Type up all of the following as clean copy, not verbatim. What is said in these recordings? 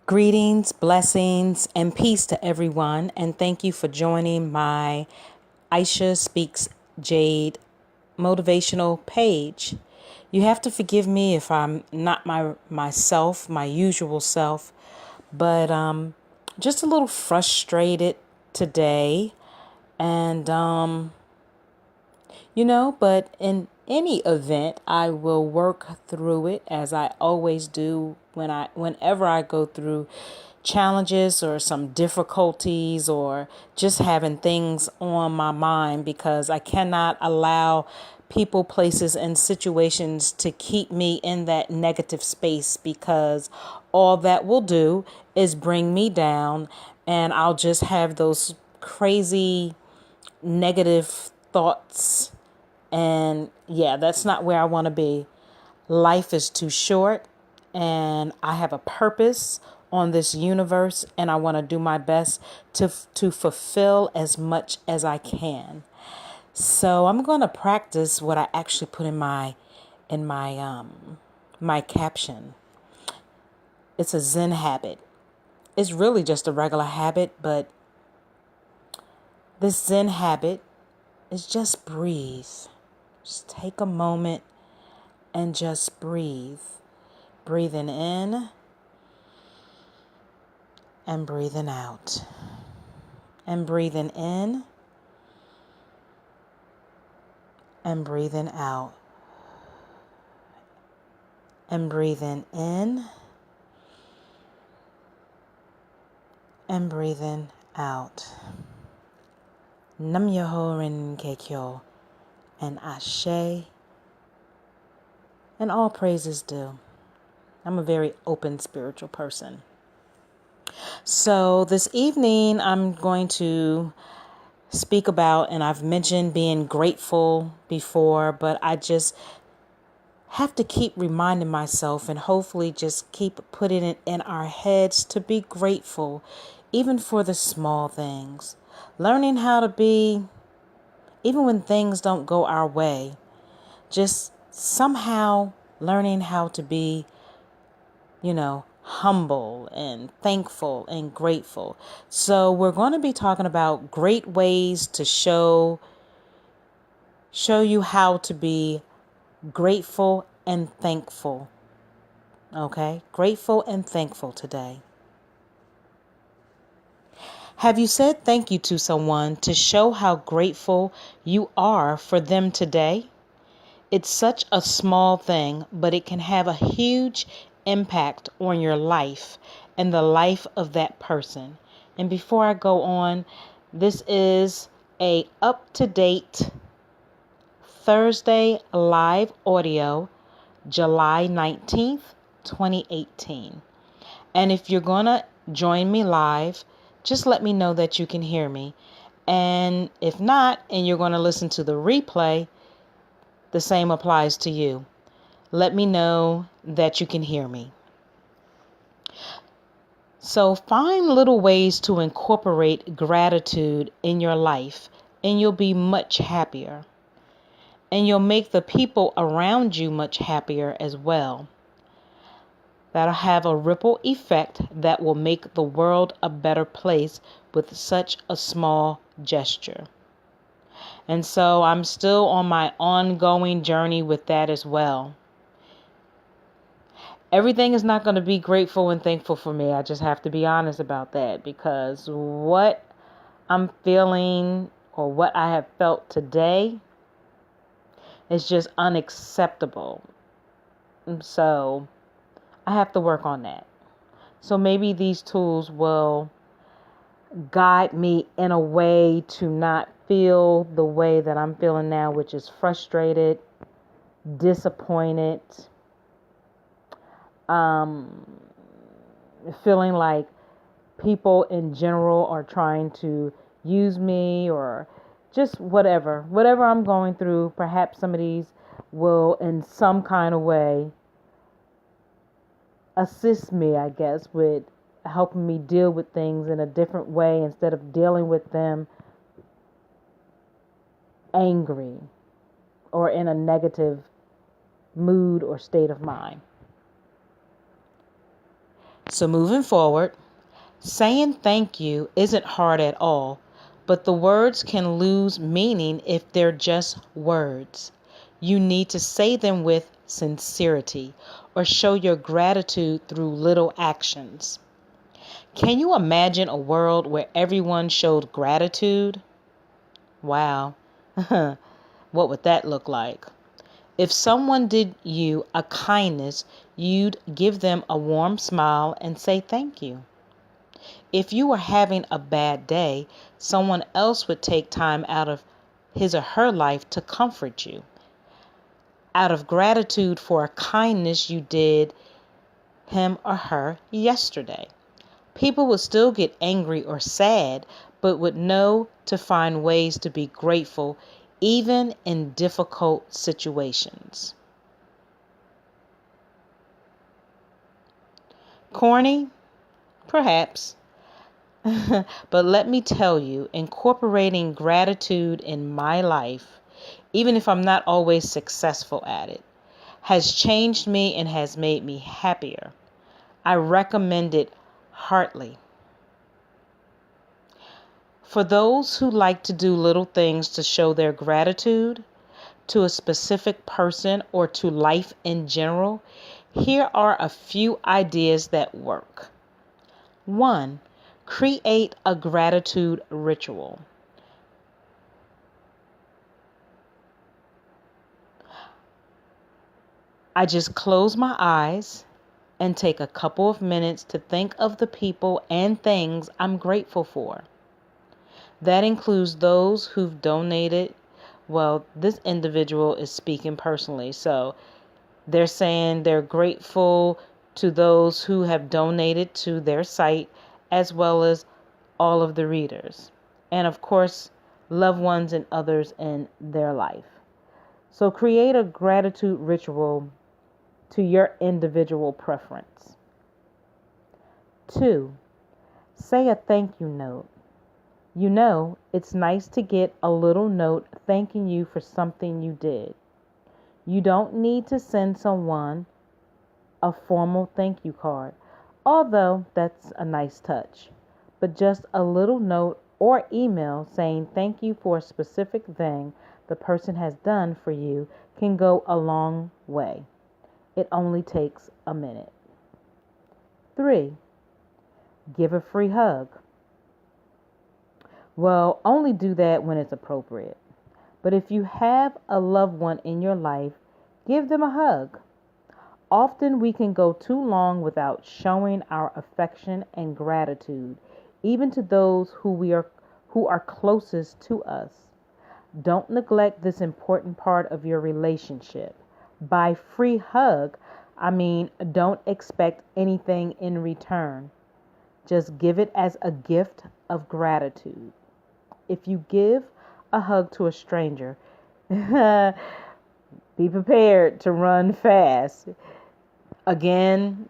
Greetings, blessings, and peace to everyone. And thank you for joining my Aisha Speaks Jade motivational page. You have to forgive me if I'm not my usual self, but just a little frustrated today. And but in any event, I will work through it as I always do whenever I go through challenges or some difficulties or just having things on my mind, because I cannot allow people, places, and situations to keep me in that negative space, because all that will do is bring me down, and I'll just have those crazy negative thoughts. And yeah, that's not where I want to be. Life is too short, and I have a purpose on this universe, and I want to do my best to fulfill as much as I can. So I'm going to practice what I actually put in my caption. It's a Zen habit. It's really just a regular habit, but this Zen habit is just breathe. Just take a moment and just breathe. Breathing in and breathing out. And breathing in and breathing out. And breathing in and breathing out. Nam Yoho Renge Kyo and Ashe, and all praises due. I'm a very open spiritual person. So this evening I'm going to speak about, and I've mentioned being grateful before, but I just have to keep reminding myself, and hopefully just keep putting it in our heads to be grateful, even for the small things. Learning how to be, even when things don't go our way, just somehow learning how to be, humble and thankful and grateful. So we're going to be talking about great ways to show you how to be grateful and thankful. Okay? Grateful and thankful today. Have you said thank you to someone to show how grateful you are for them today? It's such a small thing, but it can have a huge impact on your life and the life of that person. And before I go on, this is a up-to-date Thursday live audio, July 19th, 2018. And if you're going to join me live, just let me know that you can hear me. And if not, and you're going to listen to the replay, the same applies to you. Let me know that you can hear me. So find little ways to incorporate gratitude in your life, and you'll be much happier. And you'll make the people around you much happier as well. That'll have a ripple effect that will make the world a better place with such a small gesture. And so I'm still on my ongoing journey with that as well. Everything is not going to be grateful and thankful for me. I just have to be honest about that, because what I'm feeling or what I have felt today is just unacceptable. And so I have to work on that. So maybe these tools will guide me in a way to not feel the way that I'm feeling now, which is frustrated, disappointed, feeling like people in general are trying to use me, or just whatever I'm going through. Perhaps some of these will in some kind of way assist me, I guess, with helping me deal with things in a different way instead of dealing with them angry or in a negative mood or state of mind. So moving forward, saying thank you isn't hard at all, but the words can lose meaning if they're just words. You need to say them with sincerity or show your gratitude through little actions. Can you imagine a world where everyone showed gratitude? Wow. What would that look like? If someone did you a kindness, you'd give them a warm smile and say thank you. If you were having a bad day, someone else would take time out of his or her life to comfort you. Out of gratitude for a kindness you did him or her yesterday. People would still get angry or sad, but would know to find ways to be grateful even in difficult situations. Corny? Perhaps. But let me tell you, incorporating gratitude in my life, even if I'm not always successful at it, has changed me and has made me happier. I recommend it heartily. For those who like to do little things to show their gratitude to a specific person or to life in general, here are a few ideas that work. 1. Create a gratitude ritual. I just close my eyes and take a couple of minutes to think of the people and things I'm grateful for. That includes those who've donated. Well, this individual is speaking personally, so they're saying they're grateful to those who have donated to their site, as well as all of the readers, and of course, loved ones and others in their life. So create a gratitude ritual to your individual preference. 2. Say a thank you note. You know, it's nice to get a little note thanking you for something you did. You don't need to send someone a formal thank you card, although that's a nice touch. But just a little note or email saying thank you for a specific thing the person has done for you can go a long way. It only takes a minute. 3. Give a free hug. Well, only do that when it's appropriate. But if you have a loved one in your life, give them a hug. Often we can go too long without showing our affection and gratitude, even to those who are closest to us. Don't neglect this important part of your relationship. By free hug, I mean don't expect anything in return. Just give it as a gift of gratitude. If you give a hug to a stranger, be prepared to run fast. Again,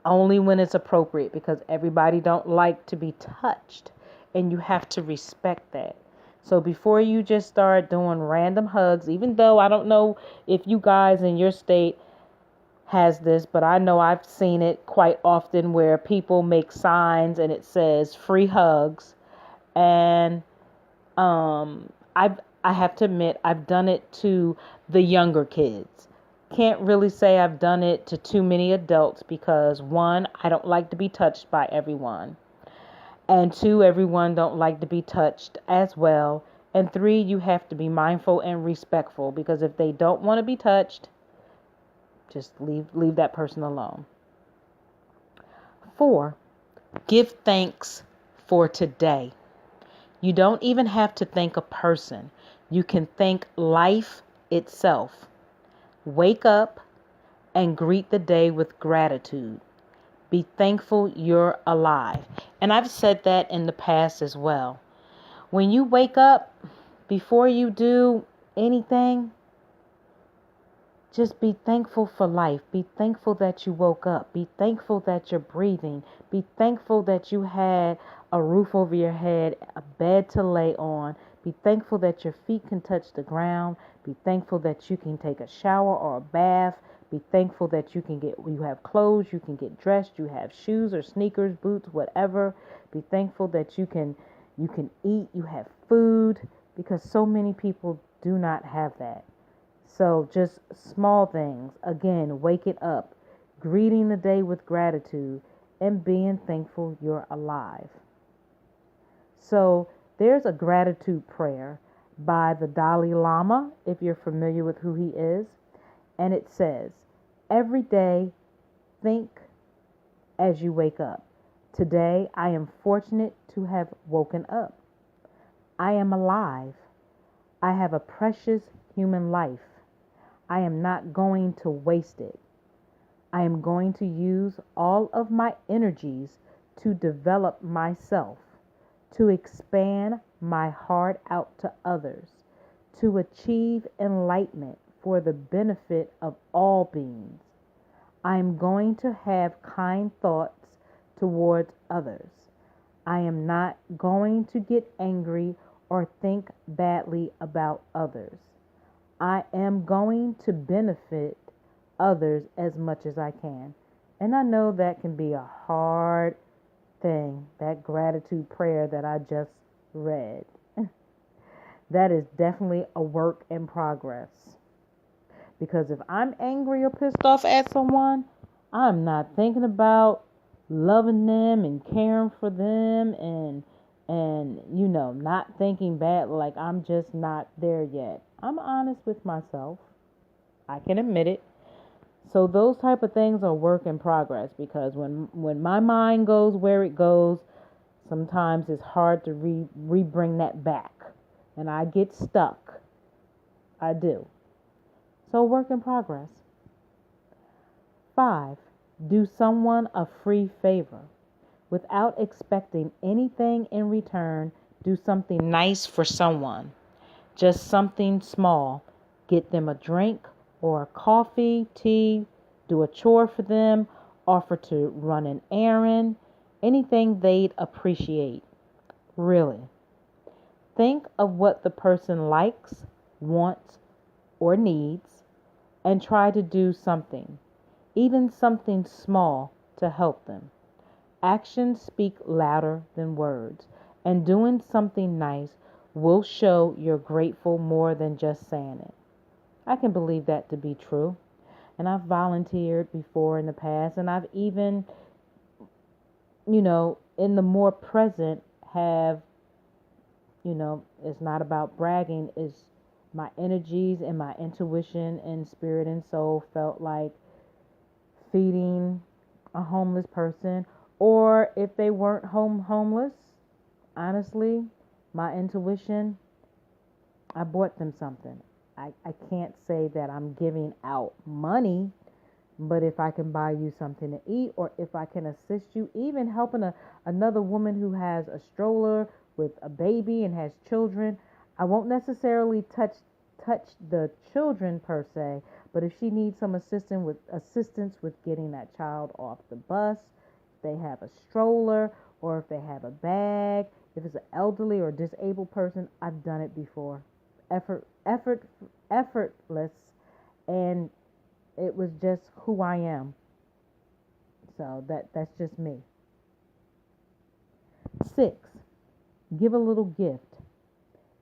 only when it's appropriate, because everybody don't like to be touched, and you have to respect that. So before you just start doing random hugs, even though I don't know if you guys in your state has this, but I know I've seen it quite often where people make signs and it says free hugs. And I have to admit, I've done it to the younger kids. Can't really say I've done it to too many adults because 1, I don't like to be touched by everyone. And 2, everyone don't like to be touched as well. And 3, you have to be mindful and respectful, because if they don't want to be touched, just leave that person alone. 4, give thanks for today. You don't even have to thank a person. You can thank life itself. Wake up and greet the day with gratitude. Be thankful you're alive. And I've said that in the past as well. When you wake up, before you do anything, just be thankful for life. Be thankful that you woke up. Be thankful that you're breathing. Be thankful that you had a roof over your head, a bed to lay on. Be thankful that your feet can touch the ground. Be thankful that you can take a shower or a bath. Be thankful that you have clothes, you can get dressed, you have shoes or sneakers, boots, whatever. Be thankful that you can eat, you have food, because so many people do not have that. So just small things. Again, waking up, greeting the day with gratitude, and being thankful you're alive. So there's a gratitude prayer by the Dalai Lama, if you're familiar with who he is. And it says, every day, think as you wake up. Today, I am fortunate to have woken up. I am alive. I have a precious human life. I am not going to waste it. I am going to use all of my energies to develop myself, to expand my heart out to others, to achieve enlightenment for the benefit of all beings. I am going to have kind thoughts towards others. I am not going to get angry or think badly about others. I am going to benefit others as much as I can. And I know that can be a hard thing, that gratitude prayer that I just read. That is definitely a work in progress. Because if I'm angry or pissed off at someone, I'm not thinking about loving them and caring for them and not thinking bad, like I'm just not there yet. I'm honest with myself. I can admit it. So those type of things are work in progress, because when my mind goes where it goes, sometimes it's hard to bring that back, and I get stuck. I do. So work in progress. 5. Do someone a free favor. Without expecting anything in return, do something nice for someone. Just something small. Get them a drink or a coffee, tea, do a chore for them, offer to run an errand, anything they'd appreciate. Really. Think of what the person likes, wants, or needs, and try to do something, even something small, to help them. Actions speak louder than words, and doing something nice will show you're grateful more than just saying it. I can believe that to be true. And I've volunteered before in the past, and I've even, in the more present, have, it's not about bragging, it's my energies and my intuition and spirit and soul felt like feeding a homeless person, or if they weren't homeless, honestly, my intuition, I bought them something. I can't say that I'm giving out money, but if I can buy you something to eat, or if I can assist you, even helping another woman who has a stroller with a baby and has children, I won't necessarily touch the children per se, but if she needs some assistance with getting that child off the bus, if they have a stroller, or if they have a bag, if it's an elderly or disabled person, I've done it before. Effortless, and it was just who I am. So that's just me. 6. Give a little gift.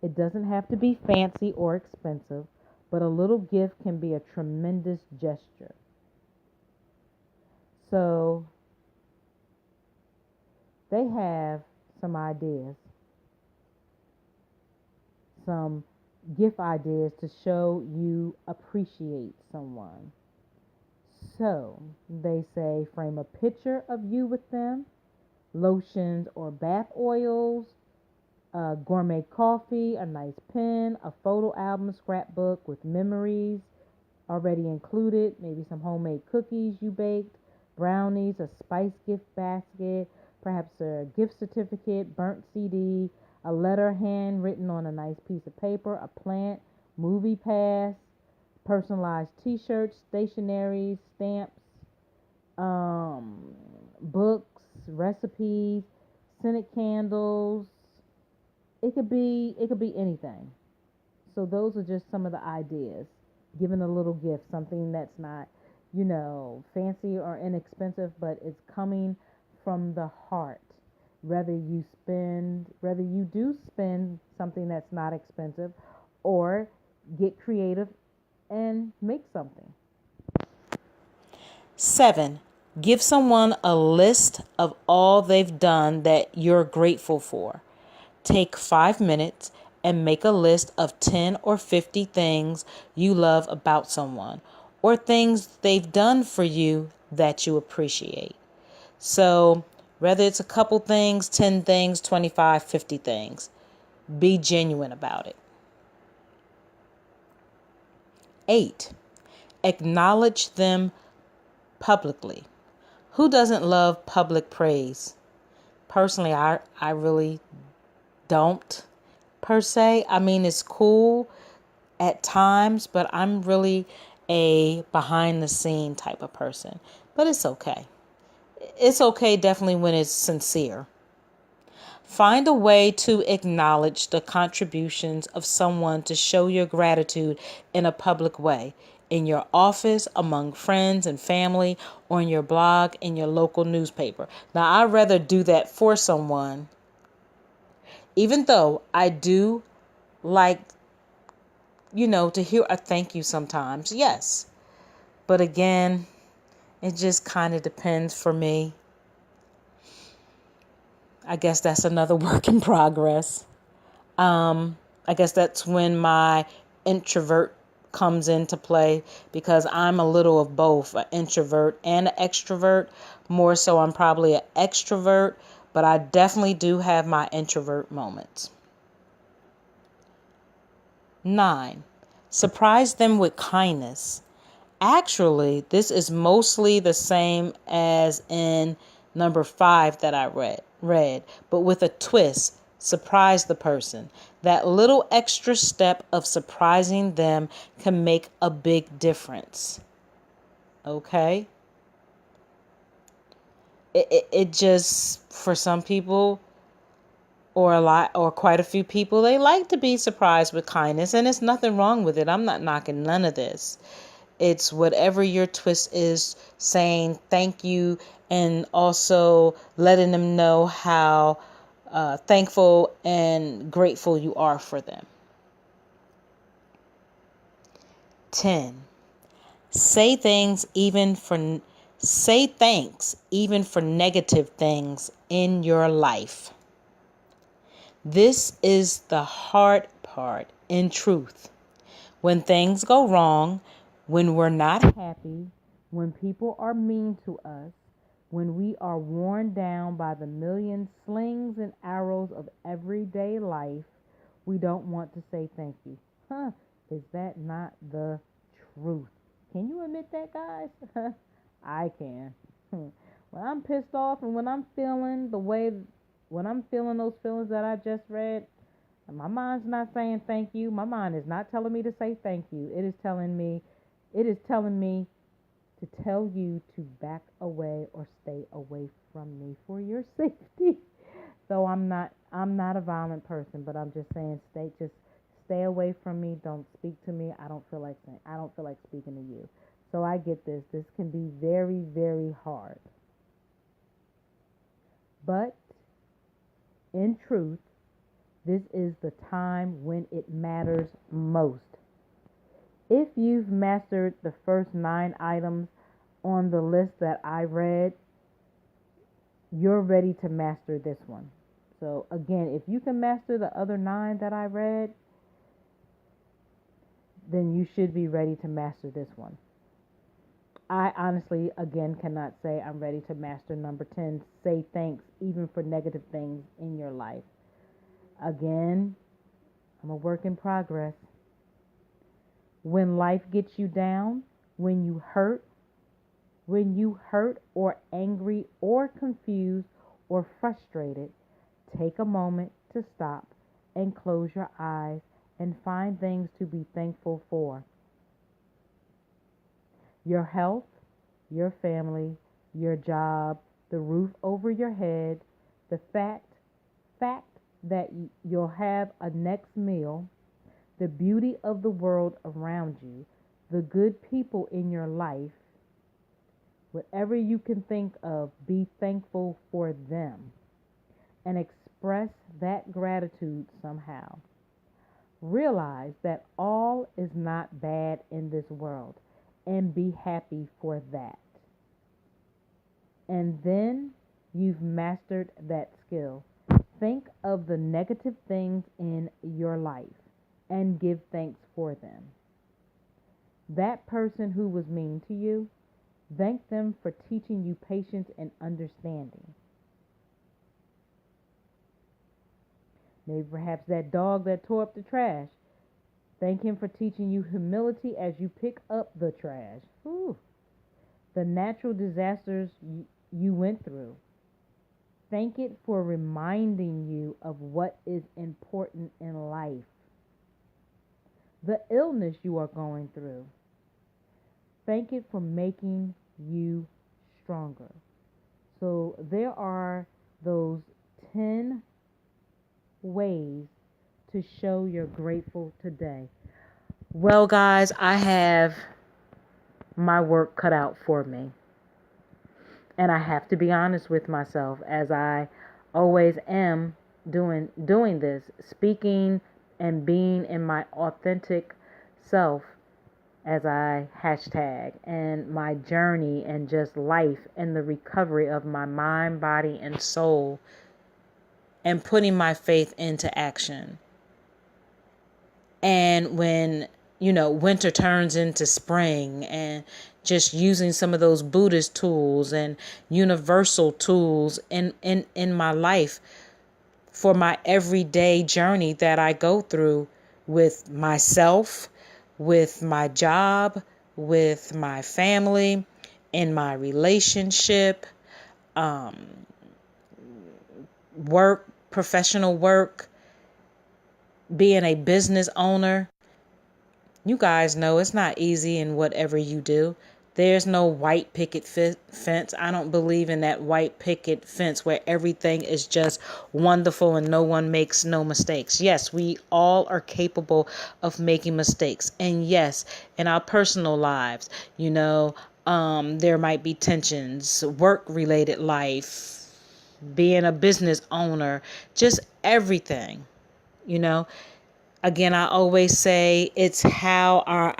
It doesn't have to be fancy or expensive, but a little gift can be a tremendous gesture. So they have some ideas, some gift ideas to show you appreciate someone. So they say frame a picture of you with them, lotions or bath oils, gourmet coffee, a nice pen, a photo album, scrapbook with memories already included, maybe some homemade cookies you baked, brownies, a spice gift basket, perhaps a gift certificate, burnt CD, a letter handwritten on a nice piece of paper, a plant, movie pass, personalized t-shirts, stationery, stamps, books, recipes, scented candles. It could be anything. So those are just some of the ideas. Giving a little gift, something that's not, fancy or inexpensive, but it's coming from the heart. Whether you do spend something that's not expensive or get creative and make something. 7. Give someone a list of all they've done that you're grateful for. Take 5 minutes and make a list of 10 or 50 things you love about someone or things they've done for you that you appreciate. So, whether it's a couple things, 10 things, 25, 50 things, be genuine about it. 8. Acknowledge them publicly. Who doesn't love public praise? Personally, I really don't, per se. I mean, it's cool at times, but I'm really a behind the scene type of person. But it's okay. It's okay definitely when it's sincere. Find a way to acknowledge the contributions of someone to show your gratitude in a public way. In your office, among friends and family, on your blog, in your local newspaper. Now, I'd rather do that for someone, even though I do like, to hear a thank you sometimes. Yes. But again, it just kind of depends for me. I guess that's another work in progress. I guess that's when my introvert comes into play because I'm a little of both, an introvert and an extrovert. More so, I'm probably an extrovert, but I definitely do have my introvert moments. 9. Surprise them with kindness. Actually, this is mostly the same as in number 5 that I read, but with a twist. Surprise the person. That little extra step of surprising them can make a big difference. Okay? It just, for some people, or a lot, or quite a few people, they like to be surprised with kindness, and there's nothing wrong with it. I'm not knocking none of this. It's whatever your twist is, saying thank you and also letting them know how thankful and grateful you are for them. 10. Say thanks even for negative things in your life. This is the hard part in truth. When things go wrong, when we're not happy, when people are mean to us, when we are worn down by the million slings and arrows of everyday life, we don't want to say thank you. Is that not the truth? Can you admit that, guys? I can. When I'm pissed off and when I'm feeling those feelings that I just read, my mind's not saying thank you. My mind is not telling me to say thank you. It is telling me to tell you to back away or stay away from me for your safety. So I'm not a violent person, but I'm just saying stay away from me. Don't speak to me. I don't feel like speaking to you. So I get this. This can be very, very hard. But in truth, this is the time when it matters most. If you've mastered the first 9 items on the list that I read, you're ready to master this one. So again, if you can master the other 9 that I read, then you should be ready to master this one. I honestly, again, cannot say I'm ready to master number 10. Say thanks even for negative things in your life. Again, I'm a work in progress. When life gets you down, when you hurt or angry or confused or frustrated, take a moment to stop and close your eyes and find things to be thankful for. Your health, your family, your job, the roof over your head, the fact that you'll have a next meal, the beauty of the world around you, the good people in your life, Whatever you can think of, be thankful for them and express that gratitude somehow. Realize that all is not bad in this world and be happy for that. And then you've mastered that skill. Think of the negative things in your life and give thanks for them. That person who was mean to you, thank them for teaching you patience and understanding. Maybe perhaps that dog that tore up the trash, thank him for teaching you humility as you pick up the trash. Whew. The natural disasters you went through, thank it for reminding you of what is important in life. The illness you are going through, thank it for making you stronger. So there are those 10 ways to show you're grateful today. Well, guys, I have my work cut out for me. And I have to be honest with myself, as I always am doing this, speaking and being in my authentic self as I hashtag, and my journey and just life and the recovery of my mind, body, and soul, and putting my faith into action. And when, winter turns into spring, and just using some of those Buddhist tools and universal tools in my life for my everyday journey that I go through with myself, with my job, with my family, in my relationship, work, professional work, being a business owner. You guys know it's not easy in whatever you do. There's no white picket fence. I don't believe in that white picket fence where everything is just wonderful and no one makes no mistakes. Yes, we all are capable of making mistakes. And yes, in our personal lives, there might be tensions, work-related life, being a business owner, just everything, Again, I always say it's how our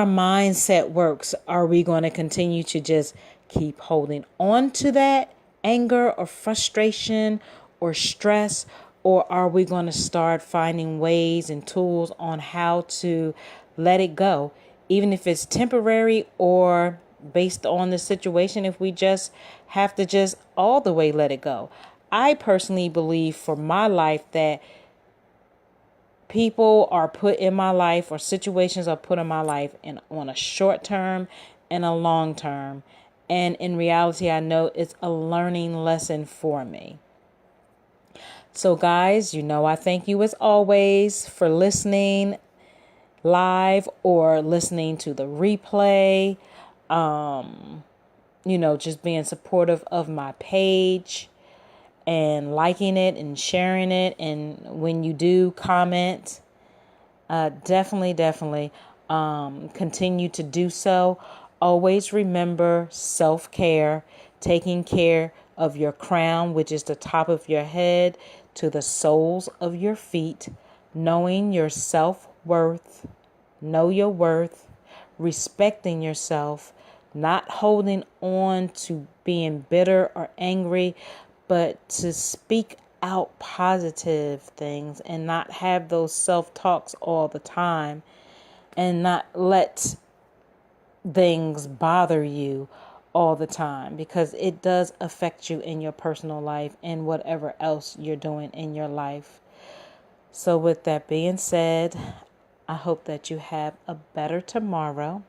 mindset works. Are we going to continue to just keep holding on to that anger or frustration or stress? Or are we going to start finding ways and tools on how to let it go, even if it's temporary or based on the situation, if we just have to just all the way let it go? I personally believe for my life that people are put in my life, or situations are put in my life, and on a short term and a long term. And in reality, I know it's a learning lesson for me. So guys, I thank you as always for listening live or listening to the replay. Just being supportive of my page and liking it and sharing it. And when you do comment, definitely continue to do so. Always remember self-care, taking care of your crown, which is the top of your head, to the soles of your feet, knowing your self-worth, know your worth, respecting yourself, not holding on to being bitter or angry, but to speak out positive things and not have those self-talks all the time, and not let things bother you all the time, because it does affect you in your personal life and whatever else you're doing in your life. So with that being said, I hope that you have a better tomorrow.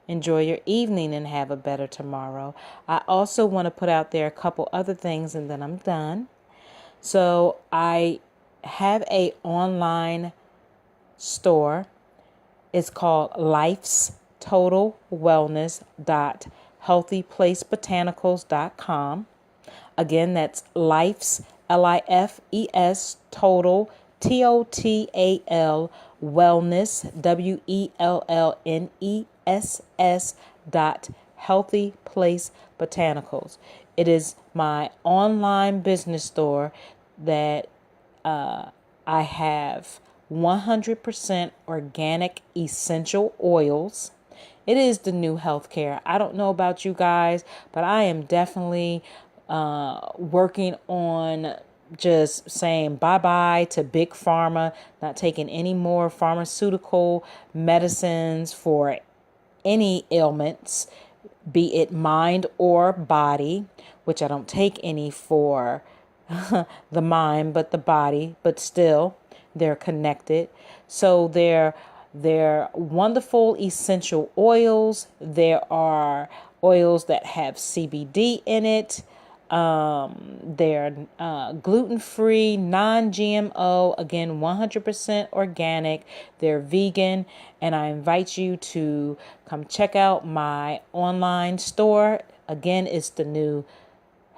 Enjoy your evening and have a better tomorrow. I also want to put out there a couple other things and then I'm done. So I have a online store. It's called Life's Total Wellness.healthyplacebotanicals.com. Again, that's Life's LIFES Total TOTAL Wellness WELLNESS www.healthyplacebotanicals. It is my online business store that I have 100% organic essential oils. It is the new healthcare. I don't know about you guys, but I am definitely working on just saying bye bye to big pharma, not taking any more pharmaceutical medicines for any ailments, be it mind or body, which I don't take any for the mind, but the body, but still they're connected. So they're wonderful essential oils. There are oils that have CBD in it. They're gluten-free, non-GMO, again, 100% organic. They're vegan, and I invite you to come check out my online store. Again, it's the new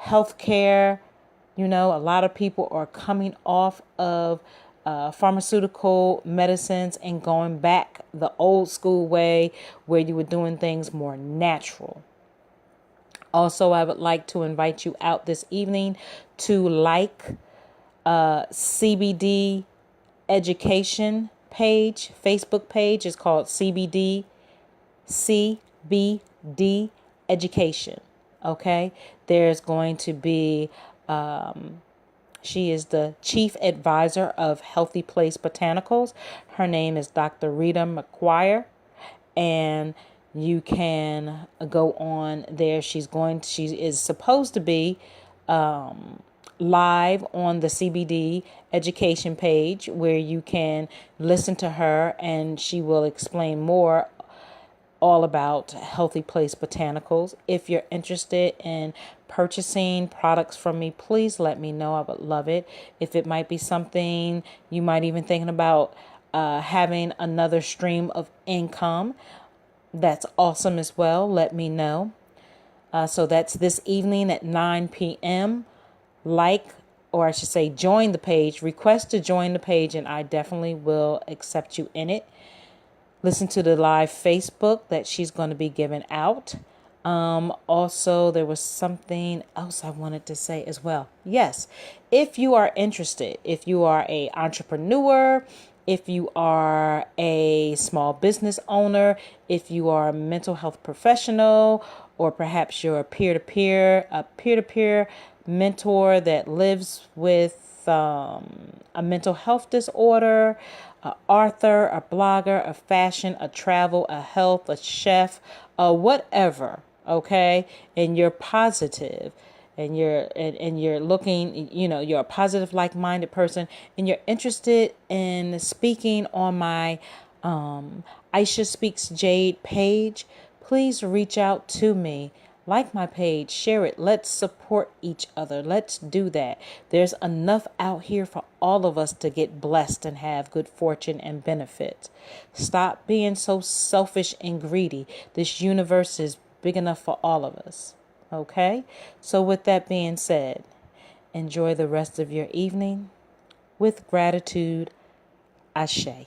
healthcare. A lot of people are coming off of pharmaceutical medicines and going back the old school way where you were doing things more natural. Also, I would like to invite you out this evening to like CBD education page, Facebook page. It's called CBD education. Okay. There's going to be, she is the chief advisor of Healthy Place Botanicals. Her name is Dr. Rita McGuire, and you can go on there. She is supposed to be live on the CBD education page where you can listen to her, and she will explain more all about Healthy Place Botanicals. If you're interested in purchasing products from me, please let me know. I would love it. If it might be something you might even thinking about having another stream of income, that's awesome as well. Let me know. So that's this evening at 9 p.m. Or I should say, join the page. Request to join the page, and I definitely will accept you in it. Listen to the live Facebook that she's going to be giving out. Also, there was something else I wanted to say as well. Yes, if you are interested, if you are an entrepreneur, if you are a small business owner, if you are a mental health professional, or perhaps you're a peer-to-peer mentor that lives with a mental health disorder, an author, a blogger, a fashion, a travel, a health, a chef, whatever, okay? And you're positive and you're looking, you're a positive, like-minded person, and you're interested in speaking on my Aisha Speaks Jade page, please reach out to me. Like my page, share it. Let's support each other. Let's do that. There's enough out here for all of us to get blessed and have good fortune and benefits. Stop being so selfish and greedy. This universe is big enough for all of us. Okay? So with that being said, enjoy the rest of your evening. With gratitude, Ashe.